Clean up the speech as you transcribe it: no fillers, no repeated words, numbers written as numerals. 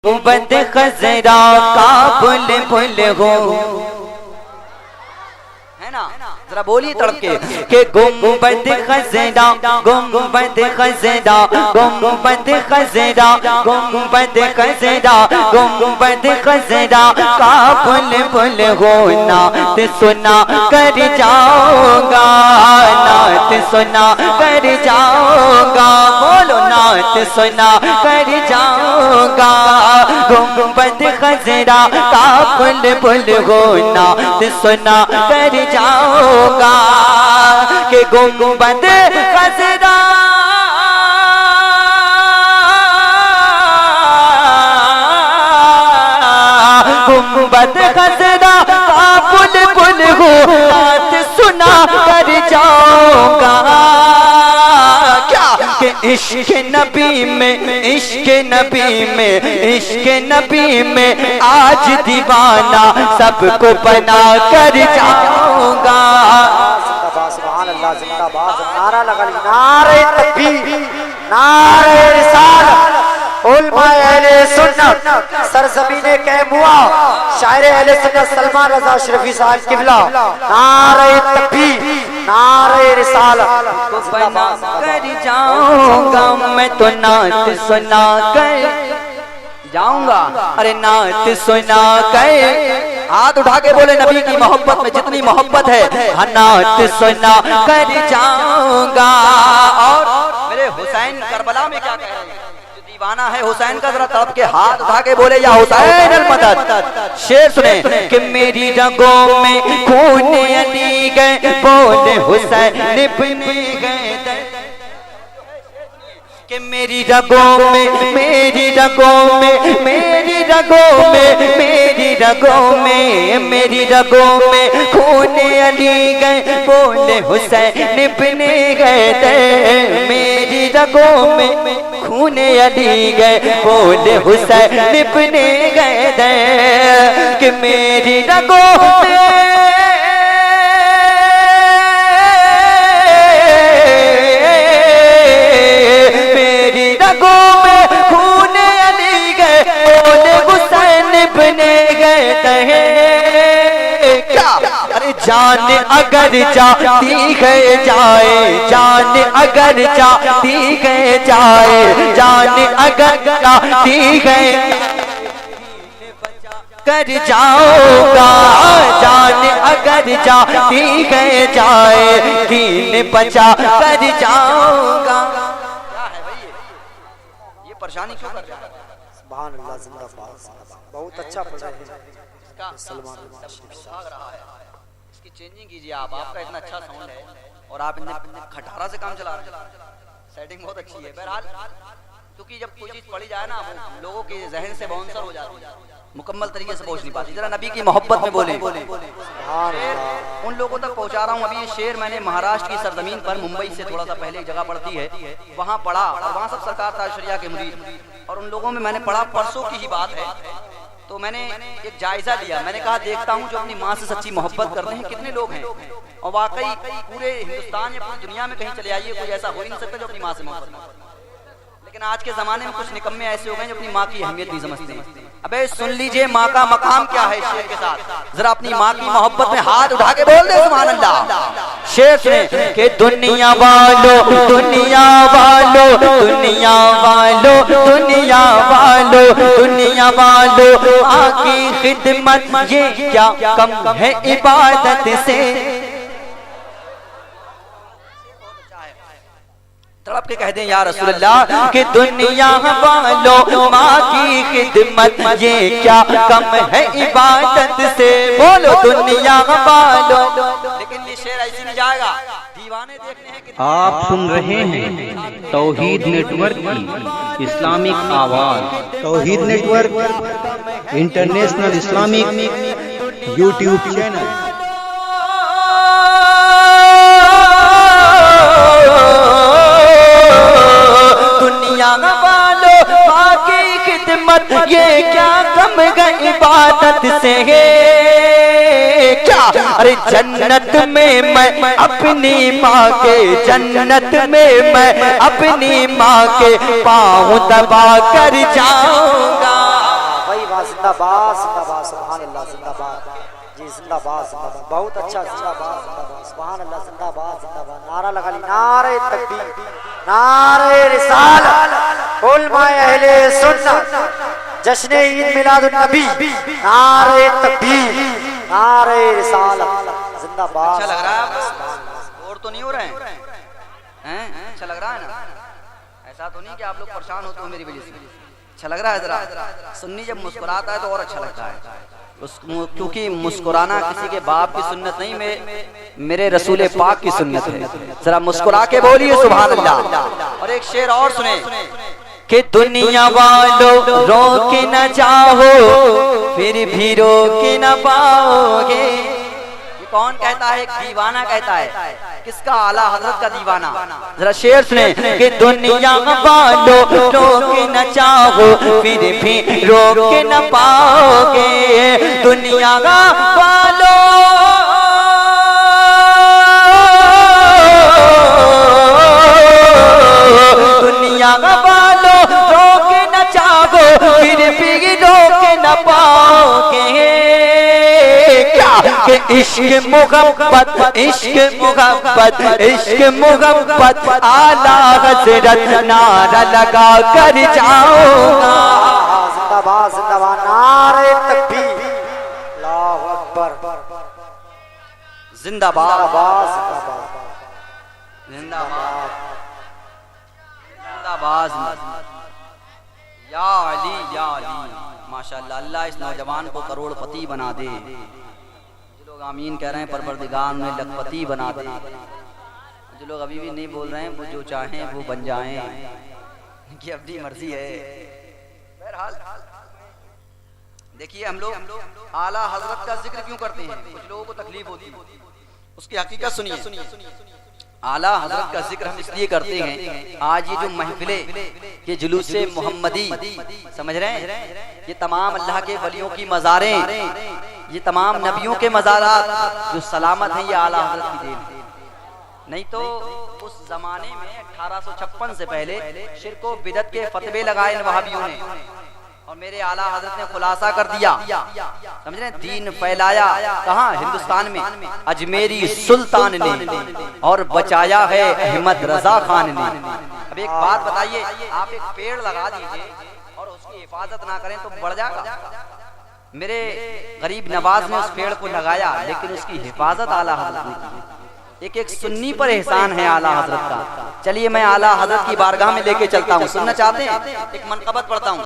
गुंबद खजरा का बुलबुल हो, है ना? जरा बोलिए तड़के के गुंबद खजरा, गुंबद खजरा, गुंबद खजरा, गुंबद खजरा, गुंबद खजरा का बुलबुल हो। नात सुना कर जाऊंगा, नात सुना कर जाऊंगा, बोलो नात सुना कर जाऊंगा। गुंबद खजरा का बुलबुल हो, नात सुना कर जाऊंगा कि गुंबद खजरा गुंबद खजरा का बुलबुल हो, नात सुना कर जाऊंगा। क्या कि इश्क नबी में, इश्क नबी में, इश्क नबी में आज दीवाना सबको बना कर जाऊंगा। सुभान अल्लाह, जिंदाबाद। नारा लगा, नारे तकबीर, नारे रिसालत, उलमाए अहले सुन्नत, सरजमीने कैमुआ, शायर अहले सुन्नत सलमान रजा शरीफी साहब किबला, नारे तकबीर, नारे रिसालत। को बना कर जाऊंगा मैं तो नात सुना कर जाऊंगा। अरे नात सुना कर, हाथ उठा के बोले नबी की मोहब्बत में जितनी मोहब्बत है, हाँ नात सुना कर जाऊंगा। और मेरे हुसैन करबला में क्या कह रहे हैं, जो दीवाना है हुसैन का, जरा तड़प के हाथ उठा के बोले या हुसैन अल मदद। शेर सुने कि मेरी रगों में खून अली गए, बोले हुसैन इब्ने गए, कि मेरी रगों में, मेरी रगों में, मेरी रगों में, मेरी रगों में, मेरी रगों में खून अली गए, बोले हुसैन इब्ने गए। मेरी रगों में खून अली गए, बोले हुसैन इब्ने गए। कि मेरी रगों में, जान अगर जाती है जाए, जान अगर जाती है जाए, जान अगर जाती है कर जाऊंगा, जान अगर जाती है जाए, दीन बचा कर जाऊंगा। क्या है भाई ये परेशानी क्यों कर रहा है? सुभान अल्लाह, जिंदाबाद। बहुत अच्छा पढ़ा है सलमान रहा है। चेंजिंग कीजिए आप, आपका इतना अच्छा साउंड है और आप इतने खटारा से काम चला रहे हैं, सेटिंग बहुत अच्छी है। बहरहाल क्योंकि जब कोई चीज पढ़ी जाए ना, वो लोगों के जहन से बाउंसर हो जाती है, मुकम्मल तरीके से पहुंच नहीं पाती। जरा नबी की मोहब्बत में बोले, उन लोगों तक पहुंचा रहा हूँ। अभी ये शेर मैंने महाराष्ट्र की सरजमीन पर, मुंबई से थोड़ा सा पहले एक जगह पड़ती है, वहाँ पढ़ा और वहाँ सब सरकार ताजशरिया के मुरीद, और उन लोगों में मैंने पढ़ा, परसों की ही बात है, तो मैंने एक जायजा लिया। मैंने कहा देखता हूँ जो अपनी माँ से सच्ची मोहब्बत करते हैं कितने लोग हैं, और वाकई पूरे हिंदुस्तान या पूरी दुनिया में कहीं चले आइए कोई ऐसा हो ही नहीं सकता जो अपनी माँ से मोहब्बत ना करे। लेकिन आज के जमाने में कुछ निकम्मे ऐसे हो गए जो अपनी माँ की अहमियत नहीं समझते। अबे सुन लीजिए माँ का मकाम क्या है शेर के साथ, जरा अपनी माँ की मोहब्बत में हाथ उठा के बोल दे सुभान अल्लाह। शेर सुने कि दुनिया वालों, दुनिया वालों, दुनिया वालों, दुनिया वालों, दुनिया वालों, माँ की खिदमत ये क्या कम है इबादत से। तड़प के कह दें या रसूल अल्लाह कि दुनिया वालों, माँ की खिदमत ये क्या कम है इबादत से। बोलो दुनिया वालों। लेकिन ये शेर ऐसे नहीं जाएगा, दीवाने देखने हैं कि आप सुन रहे हैं तौहीद नेटवर्क की इस्लामिक आवाज। Tauheed network international Islamic YouTube channel. ये क्या कम गई इबादत से है क्या। अरे जन्नत में मैं अपनी माँ के, जन्नत में मैं अपनी माँ के पाँव दबा कर जाऊंगा। वाह, जिंदाबाद जिंदाबाद, सुभान अल्लाह, जिंदाबाद जी, जिंदाबाद जिंदाबाद, बहुत अच्छा, जिंदाबाद जिंदाबाद, सुभान अल्लाह, जिंदाबाद जिंदाबाद। नारा लगा ली, नारे तकबीर, नारे रिसालत, उलमाए अहले सुन्नत, जश्न ईद मिलादुन नबी, नारे तकबीर, नारे रिसालत, जिंदाबाद। अच्छा लग रहा है आपको? और तो नहीं हो रहे हैं? अच्छा लग रहा है ना? ऐसा तो नहीं कि आप लोग परेशान होते हो मेरी वजह से? अच्छा लग रहा है? जरा सुन्नी जब मुस्कुराता है तो और अच्छा लगता है, क्योंकि मुस्कुराना किसी के बाप की सुन्नत नहीं, मेरे रसूल पाक की सुन्नत है। जरा मुस्कुरा के बोलिए सुभान अल्लाह। और एक शेर और सुने कि दुनिया वालों रोक न चाहो फिर भी रोक न पाओगे। ये कौन कहता है? एक दीवाना कहता है। किसका? आला हजरत का दीवाना। जरा शेर सुने कि दुनिया वालों रोक न चाहो फिर भी रोक न पाओगे। दुनिया वालों दुनिया वालों रोक न चाहो फिर भी रोक न पाओगे। कि इश्क मोहब्बत, इश्क मोहब्बत, इश्क मोहब्बत, आला हजरत नारा लगा कर जाऊंगा। जिंदाबाद जिंदाबाद, नारे तकबीर, अल्लाहु अकबर, जिंदाबाद जिंदाबाद जिंदाबाद जिंदाबाद, या अली या अली। माशाअल्लाह, अल्लाह इस नौजवान को करोड़पति बना दे। जो लोग आमीन कह रहे हैं परवरदिगार उन्हें लखपति बना दे। जो लोग अभी भी नहीं बोल रहे हैं वो जो चाहें वो बन जाएं, इनकी अपनी मर्जी है। बहरहाल देखिए, हम लोग आला हजरत का जिक्र क्यों करते हैं? कुछ लोगों को तकलीफ होती है, उसकी हकीकत सुनिए। आला हजरत का जिक्र हम इसलिए करते हैं, आज ये जो महफिले, ये जुलूसे मोहम्मदी, समझ रहे हैं, ये तमाम अल्लाह के वलियों की मज़ारें, ये तमाम नबियों के मज़ारात जो सलामत हैं, ये आला हजरत की देन है। नहीं तो उस जमाने में 1856 से पहले शिर्क व बिदअत के फतवे लगाए इन वहाबियों ने, और मेरे आला हजरत ने खुलासा कर दिया, समझ रहे हैं, दीन फैलाया कहाँ? हिंदुस्तान में अजमेरी सुल्तान ने, और बचाया है अहमद रजा खान ने। अब एक बात बताइए, आप एक पेड़ लगा दीजिए और उसकी हिफाजत ना करें तो बढ़ जाएगा? मेरे गरीब नवाज ने उस पेड़ को लगाया, लेकिन उसकी हिफाजत आला हजरत ने की। एक एक सुन्नी पर एहसान है आला हजरत का। चलिए मैं आला हजरत की बारगाह में लेके चलता हूँ, सुनना चाहते हैं? एक मनकबत पढ़ता हूँ।